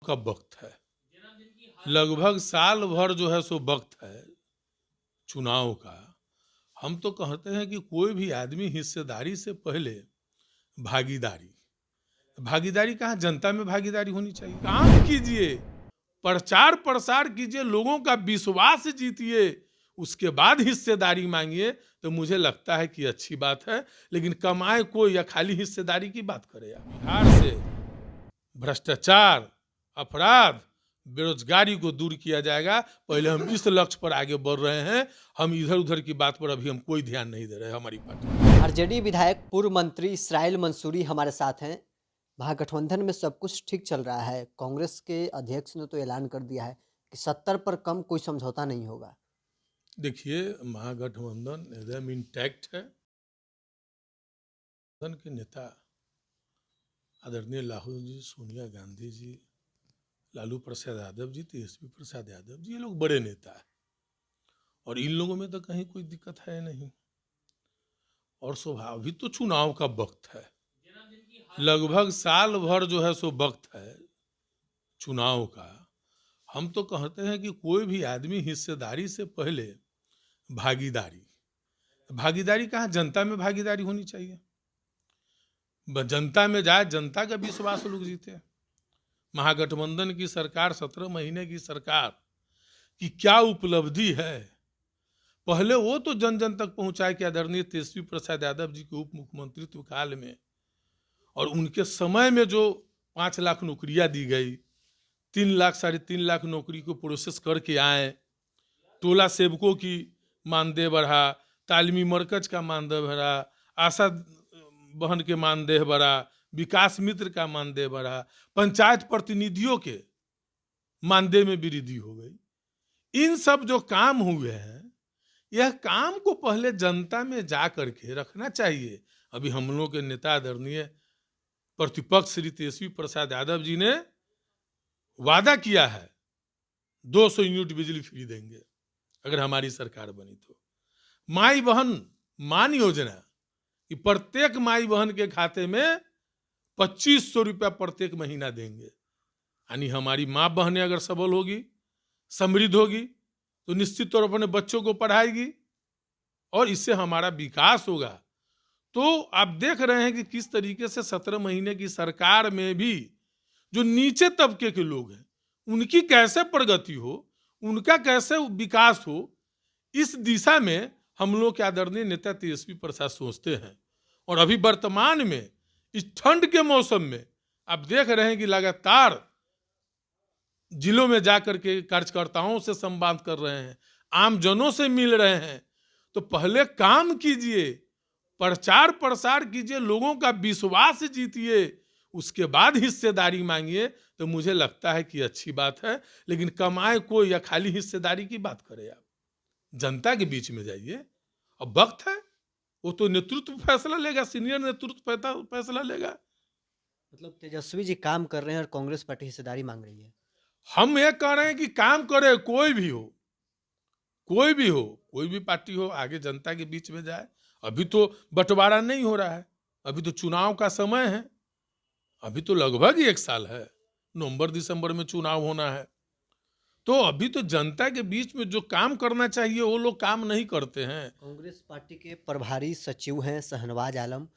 का वक्त है, लगभग साल भर जो है सो वक्त है चुनाव का। हम तो कहते हैं कि कोई भी आदमी हिस्सेदारी से पहले भागीदारी, भागीदारी कहाँ, जनता में भागीदारी होनी चाहिए। काम कीजिए, प्रचार प्रसार कीजिए, लोगों का विश्वास जीतिए, उसके बाद हिस्सेदारी मांगिए, तो मुझे लगता है कि अच्छी बात है। लेकिन कमाए कोई या खाली हिस्सेदारी की बात करे। बिहार से भ्रष्टाचार, अपराध, बेरोजगारी को दूर किया जाएगा। पहले हम इस लक्ष्य पर आगे बढ़ रहे हैं। हम इधर उधर की बात पर अभी हम कोई ध्यान नहीं दे रहे। हमारी पार्टी आरजेडी विधायक पूर्व मंत्री इसराइल मंसूरी हमारे साथ हैं। महागठबंधन में सब कुछ ठीक चल रहा है। कांग्रेस के अध्यक्ष ने तो ऐलान कर दिया है कि 70 पर कम कोई समझौता नहीं होगा। देखिए, महागठबंधन एकदम इंटैक्ट है। गठबंधन के नेता आदरणीय राहुल जी, सोनिया गांधी जी, लालू प्रसाद यादव जी, तेजस्वी प्रसाद यादव जी, ये लोग बड़े नेता हैं और इन लोगों में तो कहीं कोई दिक्कत है नहीं। और स्वाभाविक तो चुनाव का वक्त है, लगभग साल भर जो है सो वक्त है चुनाव का। हम तो कहते हैं कि कोई भी आदमी हिस्सेदारी से पहले भागीदारी, भागीदारी कहाँ, जनता में भागीदारी होनी चाहिए। जनता में जाए, जनता का विश्वास लोग जीते। महागठबंधन की सरकार, 17 महीने की सरकार की क्या उपलब्धि है, पहले वो तो जन जन तक पहुंचाए कि आदरणीय तेजस्वी प्रसाद यादव जी के उप मुख्यमंत्रित्व काल में और उनके समय में जो 5 लाख नौकरियां दी गई, 3 लाख 3.5 लाख नौकरी को प्रोसेस करके आए, टोला सेवकों की मानदेय बढ़ा, तालीमी मरकज का मानदेय बढ़ा, आशा बहन के मानदेय बढ़ा, विकास मित्र का मानदेय बढ़ा, पंचायत प्रतिनिधियों के मानदेय में वृद्धि हो गई। इन सब जो काम हुए हैं, यह काम को पहले जनता में जा करके रखना चाहिए। अभी हम लोग के नेता आदरणीय प्रतिपक्ष श्री तेजस्वी प्रसाद यादव जी ने वादा किया है 200 यूनिट बिजली फ्री देंगे अगर हमारी सरकार बनी तो। माई बहन मान योजना कि प्रत्येक माई बहन के खाते में 2500 रुपया प्रत्येक महीना देंगे। यानी हमारी माँ बहनें अगर सबल होगी, समृद्ध होगी, तो निश्चित तौर पर अपने बच्चों को पढ़ाएगी और इससे हमारा विकास होगा। तो आप देख रहे हैं कि किस तरीके से 17 महीने की सरकार में भी जो नीचे तबके के लोग हैं, उनकी कैसे प्रगति हो, उनका कैसे विकास हो, इस दिशा में हम लोग के आदरणीय नेता तेजस्वी प्रसाद सोचते हैं। और अभी वर्तमान में इस ठंड के मौसम में आप देख रहे हैं कि लगातार जिलों में जाकर के कार्यकर्ताओं से संवाद कर रहे हैं, आम जनों से मिल रहे हैं। तो पहले काम कीजिए, प्रचार प्रसार कीजिए, लोगों का विश्वास जीतिए, उसके बाद हिस्सेदारी मांगिए, तो मुझे लगता है कि अच्छी बात है। लेकिन कमाए कोई या खाली हिस्सेदारी की बात करे। आप जनता के बीच में जाइए। अब वक्त है, वो तो नेतृत्व फैसला लेगा, सीनियर नेतृत्व फैसला लेगा। मतलब तेजस्वी जी काम कर रहे हैं और कांग्रेस पार्टी हिस्सेदारी मांग रही है। हम ये कह रहे हैं कि काम करे, कोई भी हो, कोई भी हो, कोई भी पार्टी हो, आगे जनता के बीच में जाए। अभी तो बंटवारा नहीं हो रहा है, अभी तो चुनाव का समय है, अभी तो लगभग 1 साल है, नवंबर दिसंबर में चुनाव होना है। तो अभी तो जनता के बीच में जो काम करना चाहिए वो लोग काम नहीं करते हैं। कांग्रेस पार्टी के प्रभारी सचिव हैं शहनवाज आलम,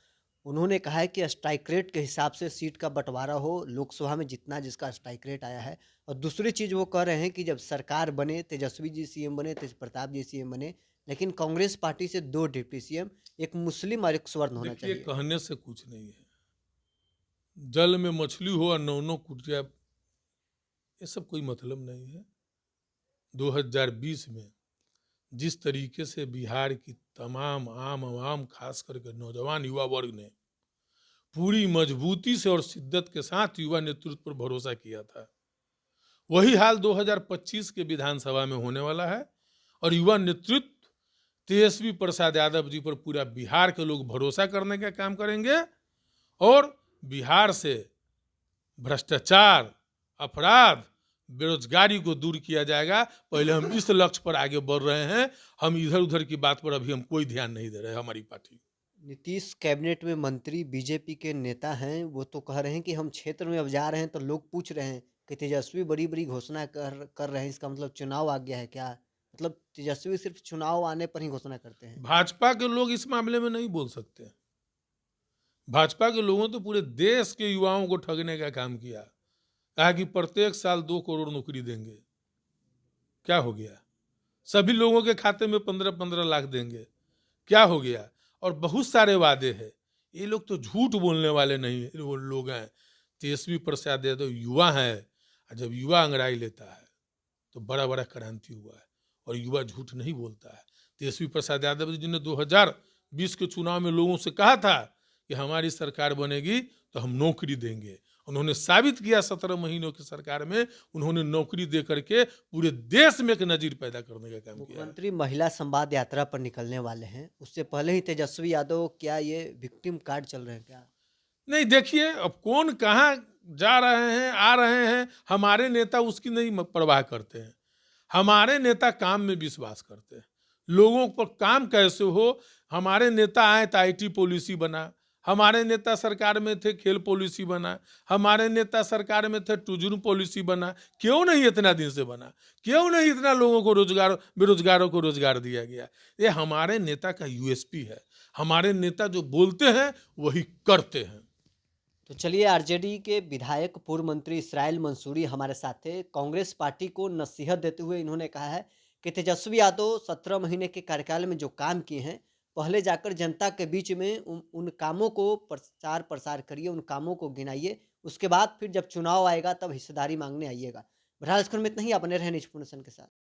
उन्होंने कहा है कि स्ट्राइक रेट के हिसाब से सीट का बंटवारा हो, लोकसभा में जितना जिसका स्ट्राइक रेट आया है। और दूसरी चीज़ वो कह रहे हैं कि जब सरकार बने, तेजस्वी जी सीएम बने, तेज प्रताप जी सीएम बने, लेकिन कांग्रेस पार्टी से 2 डिप्टी सीएम, एक मुस्लिम और एक स्वर्ण होना देखिए, चाहिए। कहने से कुछ नहीं है, जल में मछली हो और 9 कुटिया, ये सब कोई मतलब नहीं है। 2020 में जिस तरीके से बिहार की तमाम आम आवाम, खास करके नौजवान युवा वर्ग ने पूरी मजबूती से और शिद्दत के साथ युवा नेतृत्व पर भरोसा किया था, वही हाल 2025 के विधानसभा में होने वाला है। और युवा नेतृत्व तेजस्वी प्रसाद यादव जी पर पूरा बिहार के लोग भरोसा करने का काम करेंगे और बिहार से भ्रष्टाचार, अपराध, बेरोजगारी को दूर किया जाएगा। पहले हम इस लक्ष्य पर आगे बढ़ रहे हैं। हम इधर उधर की बात पर अभी हम कोई ध्यान नहीं दे रहे। हमारी पार्टी नीतीश कैबिनेट में मंत्री बीजेपी के नेता हैं, वो तो कह रहे हैं कि हम क्षेत्र में अब जा रहे हैं तो लोग पूछ रहे हैं कि तेजस्वी बड़ी-बड़ी घोषणा कर रहे हैं, इसका मतलब चुनाव आ गया है क्या? मतलब तेजस्वी सिर्फ़ चुनाव आने पर ही घोषणा करते हैं। भाजपा के लोग इस मामले में नहीं बोल सकते। भाजपा के लोगों ने तो पूरे देश के युवाओं को ठगने का काम किया। कहा कि प्रत्येक साल 2 करोड़ नौकरी देंगे। क्या हो गया? सभी लोगों के खाते में 15-15 लाख देंगे। क्या हो गया? और बहुत सारे वादे हैं। ये लोग तो झूठ बोलने वाले नहीं है, वो लोग हैं। तेजस्वी प्रसाद यादव युवा हैं, और जब युवा अंगड़ाई लेता है तो बड़ा-बड़ा क्रांति हुआ है, और युवा झूठ नहीं बोलता है। तेजस्वी प्रसाद यादव जी ने 2020 के चुनाव में लोगों से कहा था कि हमारी सरकार बनेगी तो हम नौकरी देंगे। उन्होंने साबित किया 17 महीनों की सरकार में उन्होंने नौकरी दे करके पूरे देश में एक नज़ीर पैदा करने का काम किया है। मुख्यमंत्री महिला संवाद यात्रा पर निकलने वाले हैं, उससे पहले ही तेजस्वी यादव क्या ये विक्टिम कार्ड चल रहे हैं क्या? नहीं, देखिए, अब कौन कहाँ जा रहे हैं, आ रहे हैं, हमारे नेता उसकी नहीं परवाह करते हैं। हमारे नेता काम में विश्वास करते हैं। लोगों पर काम कैसे हो, हमारे नेता आए तो आईटी पॉलिसी बना, हमारे नेता सरकार में थे खेल पॉलिसी बना, हमारे नेता सरकार में थे टूरिज्म पॉलिसी बना। क्यों नहीं इतना दिन से बना? क्यों नहीं इतना लोगों को रोजगार, बेरोजगारों को रोजगार दिया गया? ये हमारे नेता का यूएसपी है। हमारे नेता जो बोलते हैं वही करते हैं। तो चलिए, आरजेडी के विधायक पूर्व मंत्री इसराइल मंसूरी हमारे साथ थे। कांग्रेस पार्टी को नसीहत देते हुए इन्होंने कहा है कि तेजस्वी यादव 17 महीने के कार्यकाल में जो काम किए हैं, पहले जाकर जनता के बीच में उन कामों को प्रचार प्रसार करिए, उन कामों को गिनाइए। उसके बाद फिर जब चुनाव आएगा तब हिस्सेदारी मांगने आइएगा। बहरहाल, इस खंड में इतना ही। आप बने रहें न्यूज़ पूर्ण के साथ।